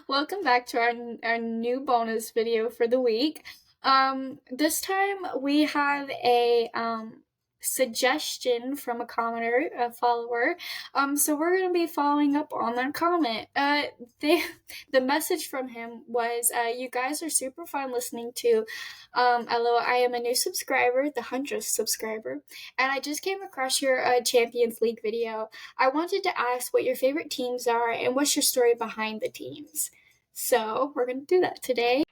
Welcome back to our new bonus video for the week. This time we have a suggestion from a commenter, a follower. So we're gonna be following up on that comment. They the message from him was, "You guys are super fun listening to. LOL, I am a new subscriber, the 100th subscriber, and I just came across your Champions League video. I wanted to ask what your favorite teams are and what's your story behind the teams." So we're going to do that today.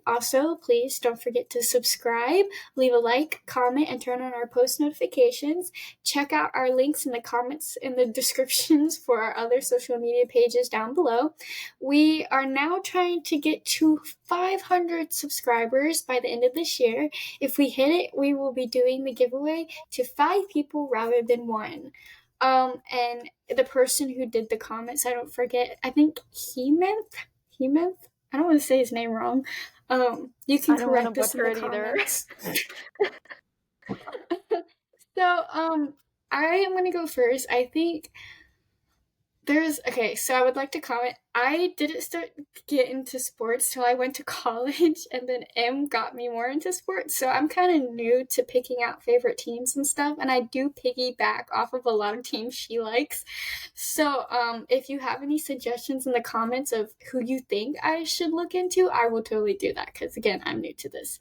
Also, please don't forget to subscribe, leave a like, comment, and turn on our post notifications. Check out our links in the comments in the descriptions for our other social media pages down below. We are now trying to get to 500 subscribers by the end of this year. If we hit it, we will be doing the giveaway to 5 people rather than 1. And the person who did the comments, I don't forget, I think Hemeth? I don't want to say his name wrong. You can correct us in the comments. So, I am gonna go first. I think so I would like to comment. I didn't get into sports till I went to college, and then M got me more into sports. So I'm kind of new to picking out favorite teams and stuff, and I do piggyback off of a lot of teams she likes. So if you have any suggestions in the comments of who you think I should look into, I will totally do that, because again, I'm new to this.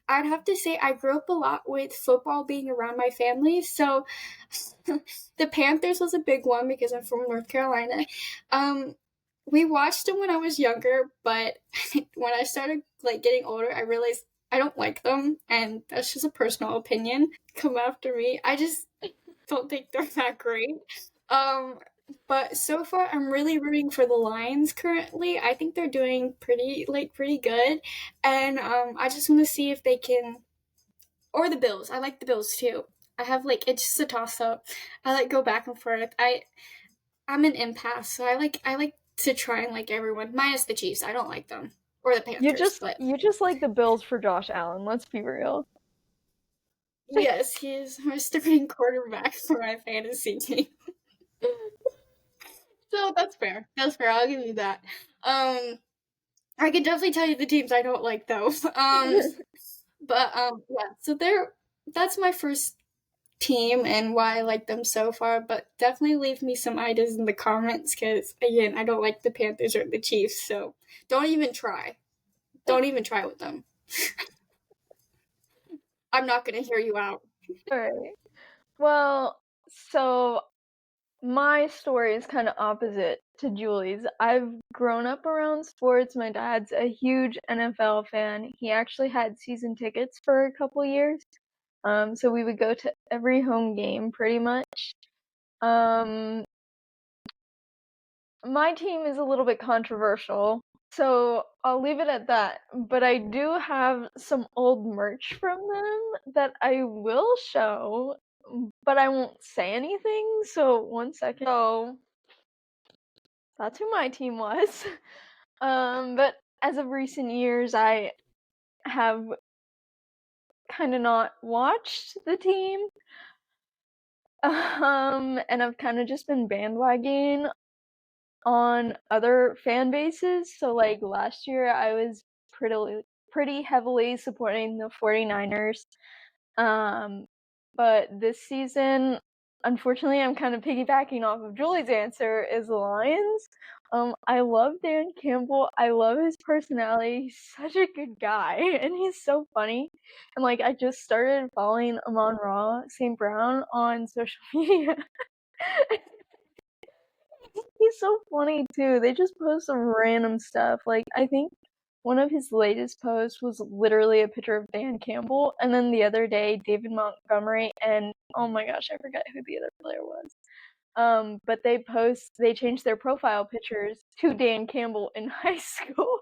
I'd have to say I grew up a lot with football being around my family, so the Panthers was a big one because I'm from North Carolina. We watched them when I was younger, but when I started getting older, I realized I don't like them, and that's just a personal opinion. Come after me. I just don't think they're that great. But so far, I'm really rooting for the Lions currently. I think they're doing pretty good, and I just want to see if they can, or the Bills. I like the Bills too. I have it's just a toss up. I go back and forth. I'm an impasse, so I like to try and like everyone, minus the Chiefs. I don't like them, or the Panthers. You just like the Bills for Josh Allen. Let's be real. Yes, he is my starting quarterback for my fantasy team. So that's fair. That's fair. I'll give you that. I can definitely tell you the teams I don't like though. But yeah. So that's my first team and why I like them so far. But definitely leave me some ideas in the comments, because again, I don't like the Panthers or the Chiefs. So don't even try. Don't even try with them. I'm not gonna hear you out. All right. Well, so my story is kind of opposite to Julie's. I've grown up around sports. My dad's a huge NFL fan. He actually had season tickets for a couple years. So we would go to every home game pretty much. My team is a little bit controversial, so I'll leave it at that. But I do have some old merch from them that I will show, but I won't say anything. So 1 second. So that's who my team was. But as of recent years, I have kind of not watched the team. And I've kind of just been bandwagoning on other fan bases. So last year I was pretty heavily supporting the 49ers. But this season, unfortunately, I'm kind of piggybacking off of Julie's answer, is the Lions. I love Dan Campbell. I love his personality. He's such a good guy, and he's so funny. And I just started following Amon-Ra St. Brown on social media. He's so funny too. They just post some random stuff. I think one of his latest posts was literally a picture of Dan Campbell, and then the other day David Montgomery, and oh my gosh, I forgot who the other player was. But they changed their profile pictures to Dan Campbell in high school.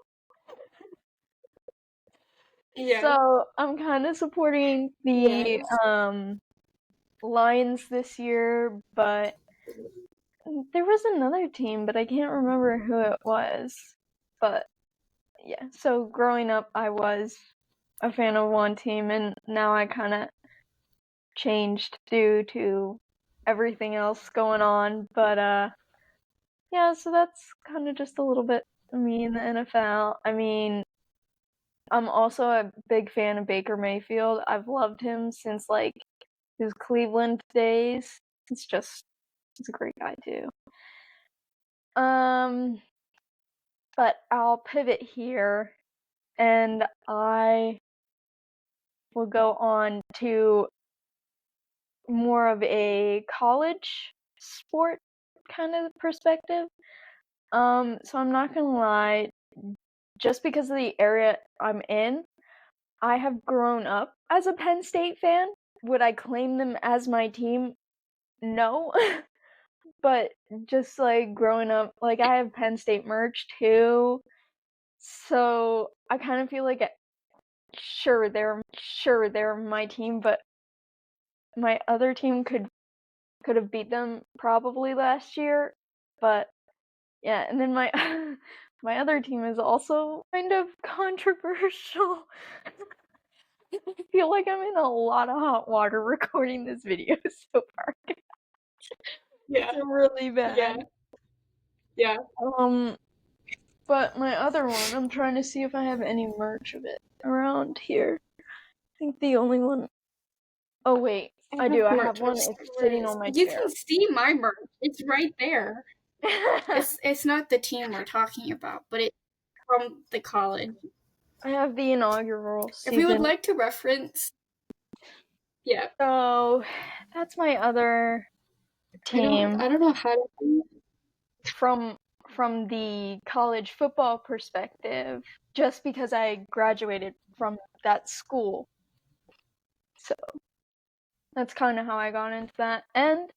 Yeah. So I'm kind of supporting the Lions this year, but there was another team, but I can't remember who it was. But yeah, so growing up, I was a fan of one team, and now I kind of changed due to everything else going on. But yeah, so that's kind of just a little bit of me in the NFL. I mean, I'm also a big fan of Baker Mayfield. I've loved him since like his Cleveland days. He's a great guy too. But I'll pivot here and I will go on to more of a college sport kind of perspective. So I'm not gonna lie, just because of the area I'm in, I have grown up as a Penn State fan. Would I claim them as my team? No. But just like growing up, like I have Penn State merch too. So I kind of feel like sure they're my team, but my other team could have beat them probably last year. But yeah, and then my my other team is also kind of controversial. I feel like I'm in a lot of hot water recording this video so far. Yeah. It's really Yeah. bad. Yeah. But my other one, I'm trying to see if I have any merch of it around here. I think the only one. Oh wait, I do. I have Merch. one. It's sitting on my You chair. can see my merch. It's right there. It's not the team we're talking about, but it's from the college. I have the inaugural season. If we would like to reference, yeah. So that's my other team. I don't know how to do it. From the college football perspective, just because I graduated from that school. So that's kind of how I got into that. And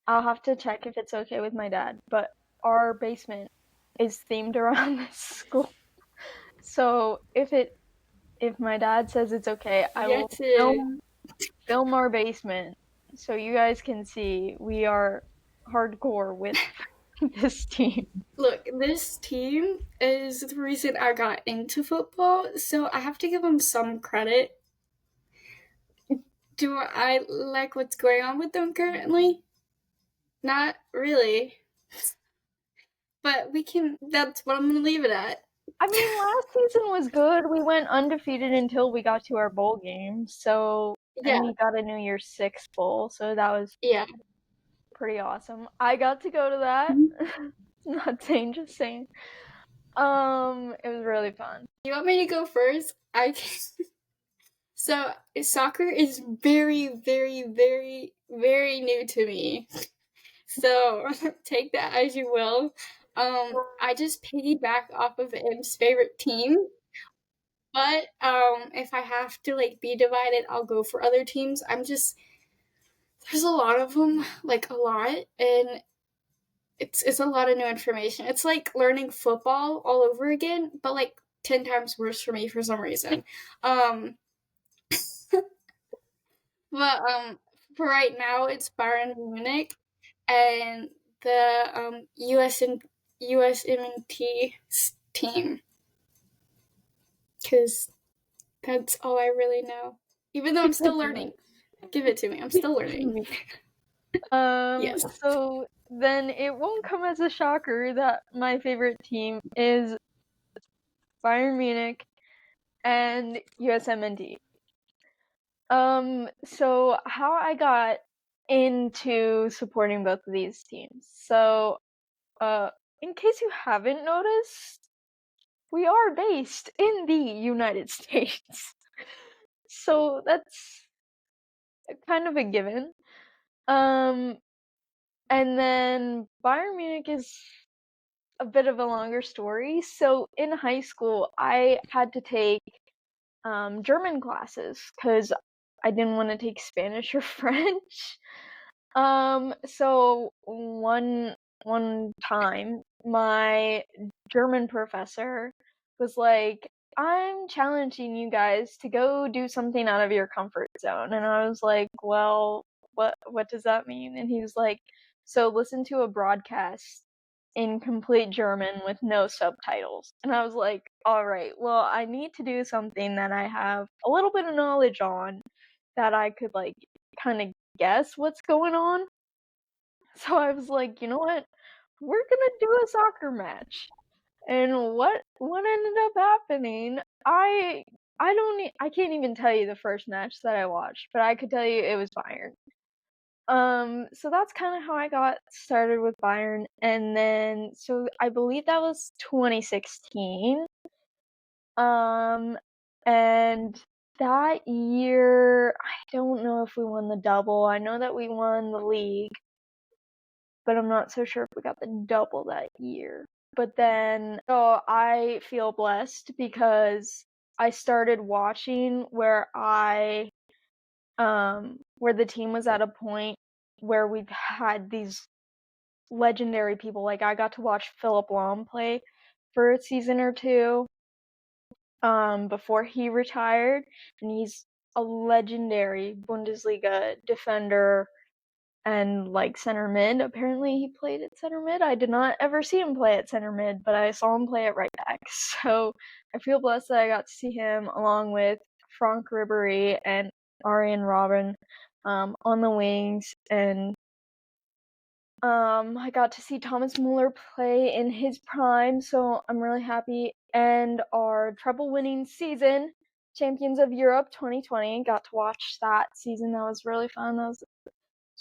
I'll have to check if it's okay with my dad, but our basement is themed around this school. So if my dad says it's okay, I will film our basement so you guys can see we are hardcore with this team. Look, this team is the reason I got into football, so I have to give them some credit. Do I like what's going on with them currently? Not really. But that's what I'm gonna leave it at. I mean, last season was good. We went undefeated until we got to our bowl game. So, and we got a New Year's Six bowl. So that was pretty awesome. I got to go to that. Not saying, just saying. It was really fun. You want me to go first? I can. So soccer is very, very, very, very new to me. So take that as you will. I just piggyback off of M's favorite team. But if I have to like be divided, I'll go for other teams. There's a lot of them, like a lot, and it's a lot of new information. It's like learning football all over again, but like 10 times worse for me for some reason. But for right now, it's Bayern Munich and the USMNT team, because that's all I really know. Even though I'm still learning. Give it to me. I'm still learning. Yes. So then it won't come as a shocker that my favorite team is Bayern Munich and USMNT. So how I got into supporting both of these teams. So, in case you haven't noticed, we are based in the United States. So that's kind of a given. And then Bayern Munich is a bit of a longer story. So in high school, I had to take German classes because I didn't want to take Spanish or French. So one time, my German professor was like, "I'm challenging you guys to go do something out of your comfort zone," and I was like, "Well, what does that mean?" And he was like, so listen to a broadcast in complete German with no subtitles. And I was like, all right, well, I need to do something that I have a little bit of knowledge on, that I could like kind of guess what's going on. So I was like, you know what? We're gonna do a soccer match. And what ended up happening, I can't even tell you the first match that I watched, but I could tell you it was Bayern. So that's kind of how I got started with Bayern, and then so I believe that was 2016. And that year, I don't know if we won the double. I know that we won the league, but I'm not so sure if we got the double that year. But then, so I feel blessed because I started watching where where the team was at a point where we've had these legendary people. Like, I got to watch Philip Lahm play for a season or two before he retired, and he's a legendary Bundesliga defender and like center mid. Apparently he played at center mid. I did not ever see him play at center mid, but I saw him play at right back. So I feel blessed that I got to see him along with Frank Ribery and Arjen Robben on the wings, and I got to see Thomas Muller play in his prime, so I'm really happy. And our treble-winning season, Champions of Europe 2020, got to watch that season. That was really fun. That was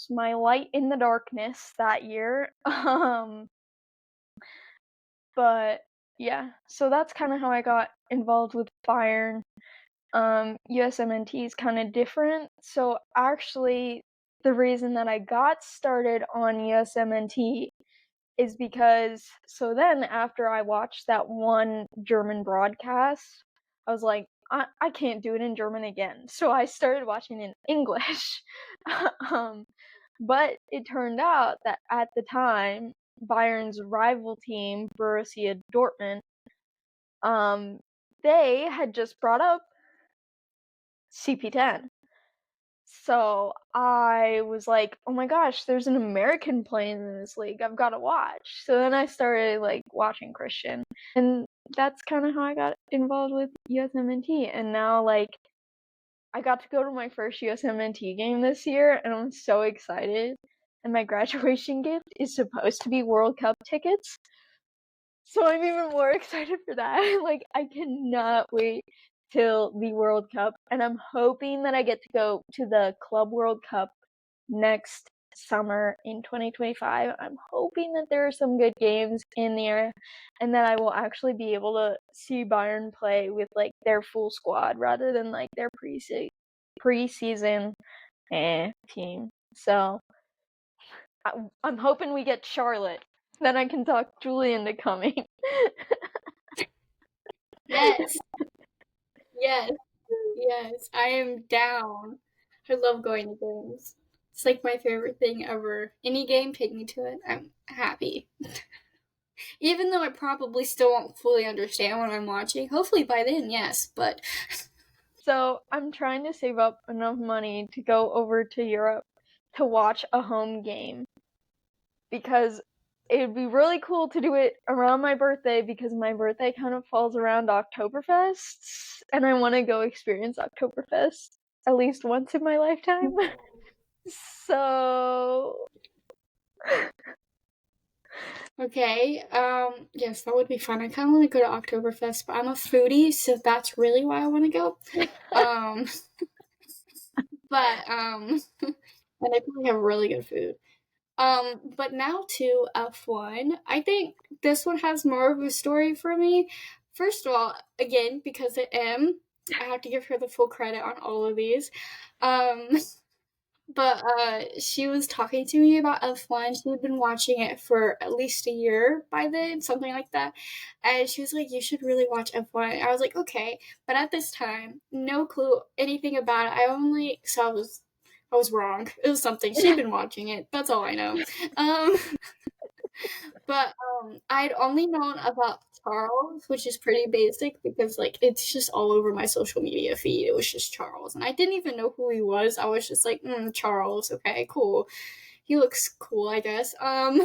my light in the darkness that year. But yeah, so that's kind of how I got involved with Bayern. USMNT is kind of different. So actually, the reason that I got started on USMNT is because, so then after I watched that one German broadcast, I was like, I can't do it in German again. So I started watching in English. But it turned out that at the time, Bayern's rival team, Borussia Dortmund, they had just brought up CP10. So I was like, oh my gosh, there's an American playing in this league. I've got to watch. So then I started like watching Christian. And that's kind of how I got involved with USMNT. And now like I got to go to my first USMNT game this year, and I'm so excited. And my graduation gift is supposed to be World Cup tickets. So I'm even more excited for that. Like, I cannot wait till the World Cup. And I'm hoping that I get to go to the Club World Cup next summer in 2025. I'm hoping that there are some good games in there and that I will actually be able to see Bayern play with like their full squad rather than like their preseason team. So I'm hoping we get Charlotte. Then I can talk Julie into coming. Yes. Yes. Yes. I am down. I love going to games. It's like my favorite thing ever. Any game, take me to it. I'm happy. Even though I probably still won't fully understand what I'm watching. Hopefully by then, yes, but So I'm trying to save up enough money to go over to Europe to watch a home game, because it would be really cool to do it around my birthday, because my birthday kind of falls around Oktoberfest, and I want to go experience Oktoberfest at least once in my lifetime. So okay. Yes, that would be fun. I kind of want to go to Oktoberfest, but I'm a foodie, so that's really why I want to go. Um, and they probably have really good food. But now to F1. I think this one has more of a story for me. First of all, again, because I have to give her the full credit on all of these. Um, but she was talking to me about F1. She had been watching it for at least a year by then, something like that. And she was like, you should really watch F1. I was like, okay. But at this time, no clue anything about it. I was wrong. It was something. She'd been watching it. That's all I know. Um, but I'd only known about Charles, which is pretty basic because like it's just all over my social media feed. It was just Charles, and I didn't even know who he was. I was just like, Charles, okay, cool. he looks cool, I guess. And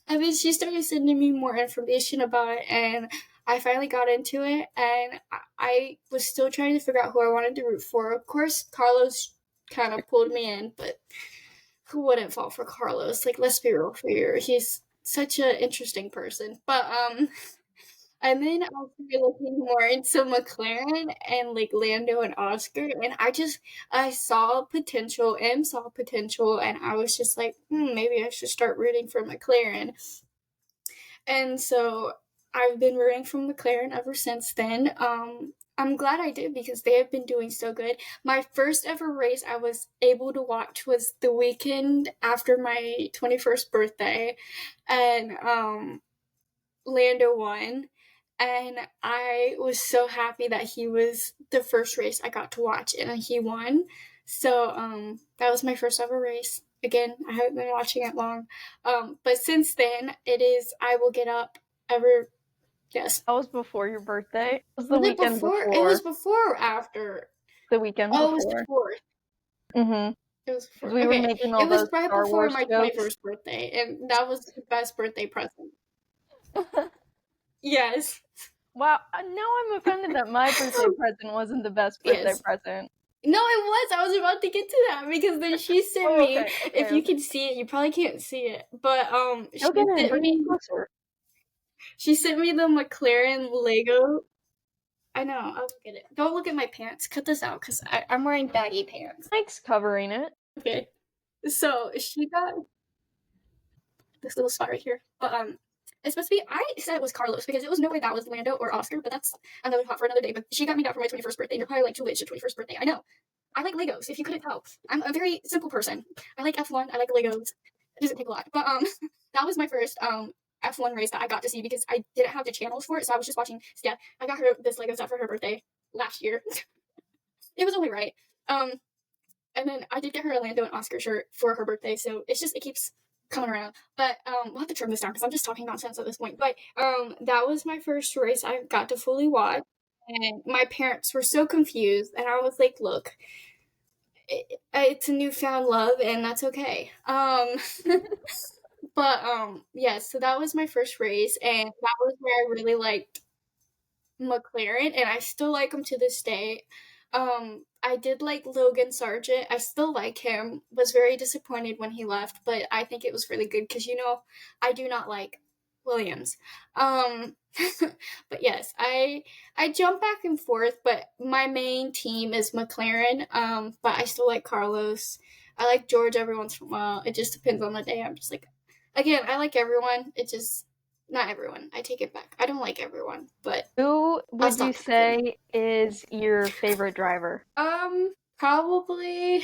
then she started sending me more information about it, and I finally got into it, and I was still trying to figure out who I wanted to root for. Of course, Carlos kind of pulled me in, but who wouldn't fall for Carlos? Like, let's be real here. He's such an interesting person. But and then I started looking more into McLaren and like Lando and Oscar, and I saw potential, M saw potential, and I was just like, maybe I should start rooting for McLaren. And so I've been rooting for McLaren ever since then. I'm glad I did because they have been doing so good. My first ever race I was able to watch was the weekend after my 21st birthday, and Lando won. And I was so happy that he was the first race I got to watch and he won. So that was my first ever race. Again, I haven't been watching it long. But since then, it is I will get up ever. Yes. That was before your birthday? It was the Was it weekend before? It was before. before or after? The weekend Oh, it was before. before. Mm-hmm. It was before. We were Okay. making all It was those right Star before Wars my jokes. 21st birthday, and that was the best birthday present. Yes. Wow, now I'm offended that my birthday present wasn't the best birthday Yes. present. No, it was. I was about to get to that because then she sent me. Okay, If you can see it, you probably can't see it, but she Go get it, sent bring me. it closer. She sent me the McLaren Lego. I know. I'll get it. Don't look at my pants. Cut this out because I'm wearing baggy pants. Mike's covering it. Okay. So she got this little spot right here, but it's supposed to be. I said it was Carlos because it was no way that was Lando or Oscar, but that's another talk for another day. But she got me that for my 21st birthday. And you're probably like, Julie, it's your 21st birthday. I know. I like Legos, if you couldn't tell. I'm a very simple person. I like F1, I like Legos. It doesn't take a lot. But that was my first F1 race that I got to see because I didn't have the channels for it, so I was just watching. So yeah, I got her this Lego set for her birthday last year. It was only right. And then I did get her a Lando and Oscar shirt for her birthday, so it keeps coming around. But we'll have to trim this down because I'm just talking nonsense at this point. But that was my first race I got to fully watch. And my parents were so confused, and I was like, look, it's a newfound love, and that's okay. But yeah, so that was my first race, and that was where I really liked McLaren, and I still like him to this day. I did like Logan Sargent. I still like him. Was very disappointed when he left, but I think it was really good because I do not like Williams. But yes, I jump back and forth, but my main team is McLaren. But I still like Carlos. I like George every once in a while. It just depends on the day. I'm just like, again, I like everyone. It just not everyone. I take it back. I don't like everyone, but Who would you say is your favorite driver? Probably.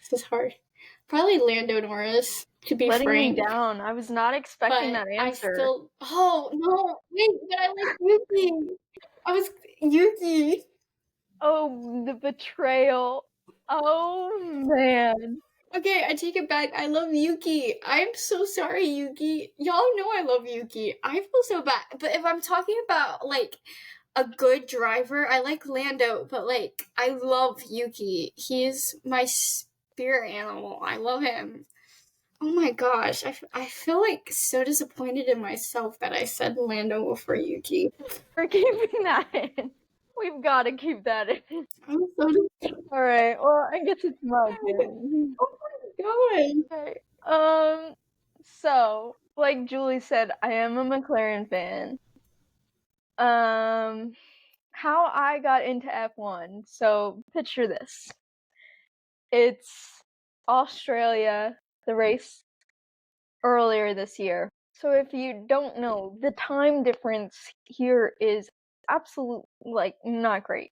This is hard. Probably Lando Norris. To be Letting frank, me down. I was not expecting but that answer. Oh no! Wait, but I like Yuki. I was Yuki. Oh, the betrayal. Oh man. Okay, I take it back. I love Yuki. I'm so sorry, Yuki. Y'all know I love Yuki. I feel so bad. But if I'm talking about like a good driver, I like Lando, but like I love Yuki. He's my spirit animal. I love him. Oh my gosh, I feel like so disappointed in myself that I said Lando before Yuki. We're keeping that in. We've got to keep that in. I'm so disappointed. All right. Well, I guess it's my turn. Oh my god. Okay. So, like Julie said, I am a McLaren fan. How I got into F1. So, picture this. It's Australia, the race earlier this year. So if you don't know, the time difference here is absolutely like not great.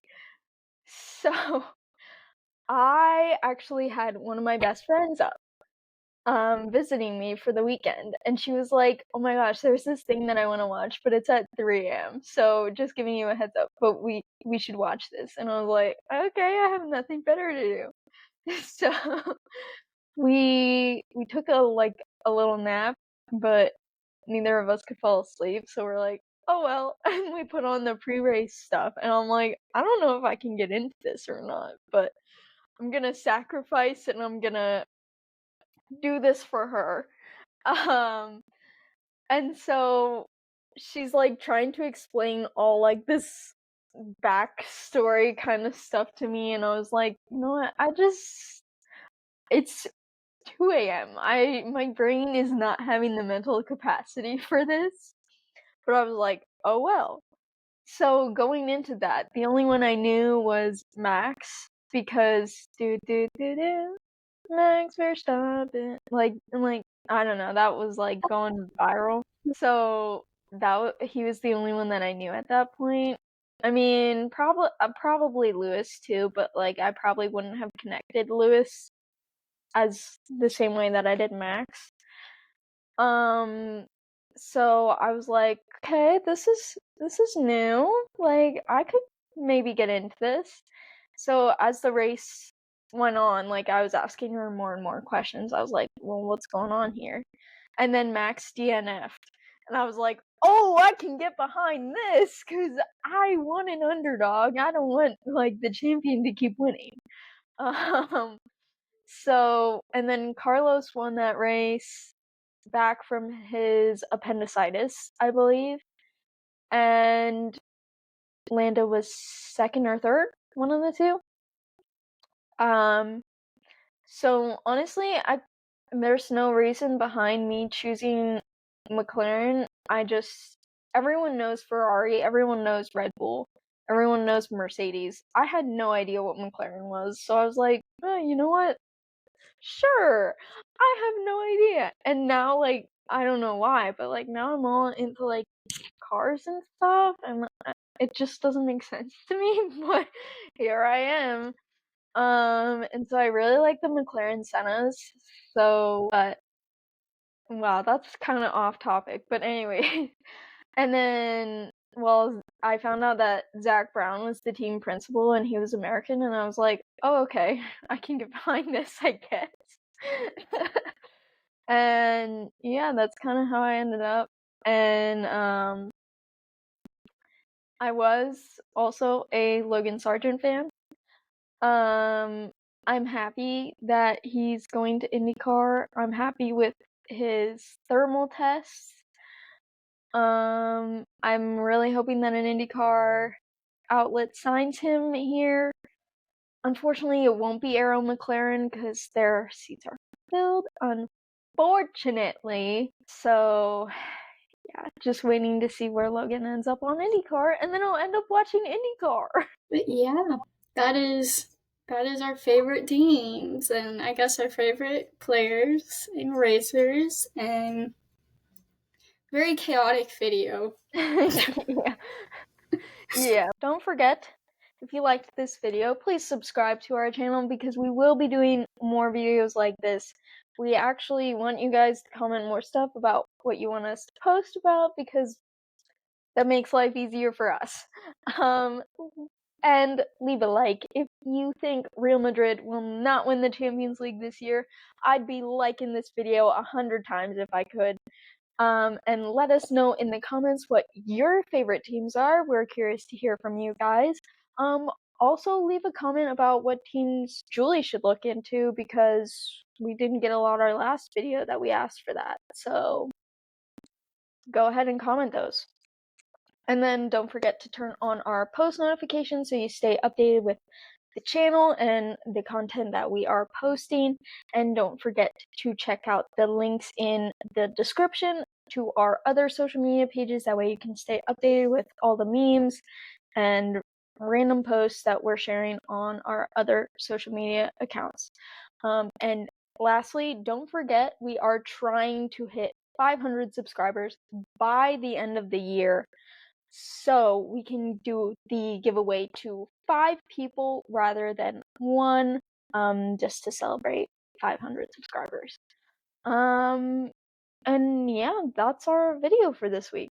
So I actually had one of my best friends up visiting me for the weekend, and she was like, oh my gosh, there's this thing that I want to watch, but it's at 3 a.m. So just giving you a heads up, but we should watch this. And I was like, okay, I have nothing better to do. So we took a little nap, but neither of us could fall asleep, so we're like, oh well. And we put on the pre-race stuff, and I'm like, I don't know if I can get into this or not, but I'm gonna sacrifice and I'm gonna do this for her. And so she's, like, trying to explain all, like, this backstory kind of stuff to me, and I was like, "You know what? It's 2 AM. My brain is not having the mental capacity for this." But I was like, "Oh, well." So going into that, the only one I knew was Max because do do do do Max Verstappen, like I don't know, that was like going viral. So he was the only one that I knew at that point. I mean, probably Lewis too, but like I probably wouldn't have connected Lewis as the same way that I did Max. Um, so I was like, okay, this is new. Like I could maybe get into this. So as the race went on, like I was asking her more and more questions. I was like, well, what's going on here? And then Max DNF'd. And I was like, oh, I can get behind this because I want an underdog. I don't want like the champion to keep winning. Um, and then Carlos won that race back from his appendicitis, I believe. And Lando was second or third, one of the two. So honestly, there's no reason behind me choosing McLaren. Everyone knows Ferrari, everyone knows Red Bull, everyone knows Mercedes. I had no idea what McLaren was, so I was like, oh, you know what? Sure, I have no idea. And now, like, I don't know why, but like now I'm all into like cars and stuff, and it just doesn't make sense to me. But here I am. And so I really like the McLaren Sennas. But wow, that's kind of off topic. But anyway, and then I found out that Zach Brown was the team principal and he was American, and I was like, oh, okay, I can get behind this, I guess. And yeah, that's kind of how I ended up. And I was also a Logan Sargent fan. I'm happy that he's going to IndyCar. I'm happy with his thermal tests. I'm really hoping that an IndyCar outlet signs him here. Unfortunately, it won't be Arrow McLaren because their seats are filled, unfortunately. So, yeah, just waiting to see where Logan ends up on IndyCar, and then I'll end up watching IndyCar. But yeah, that is our favorite teams, and I guess our favorite players and racers, and very chaotic video. Yeah. Yeah. Don't forget, if you liked this video, please subscribe to our channel because we will be doing more videos like this. We actually want you guys to comment more stuff about what you want us to post about because that makes life easier for us. And leave a like. If you think Real Madrid will not win the Champions League this year, I'd be liking this video 100 times if I could. And let us know in the comments what your favorite teams are. We're curious to hear from you guys. Also leave a comment about what teams Julie should look into because we didn't get a lot our last video that we asked for that. So go ahead and comment those. And then don't forget to turn on our post notifications so you stay updated with the channel and the content that we are posting. And don't forget to check out the links in the description to our other social media pages. That way you can stay updated with all the memes and random posts that we're sharing on our other social media accounts. And lastly, don't forget we are trying to hit 500 subscribers by the end of the year, so we can do the giveaway to 5 people rather than 1, just to celebrate 500 subscribers. And yeah, that's our video for this week.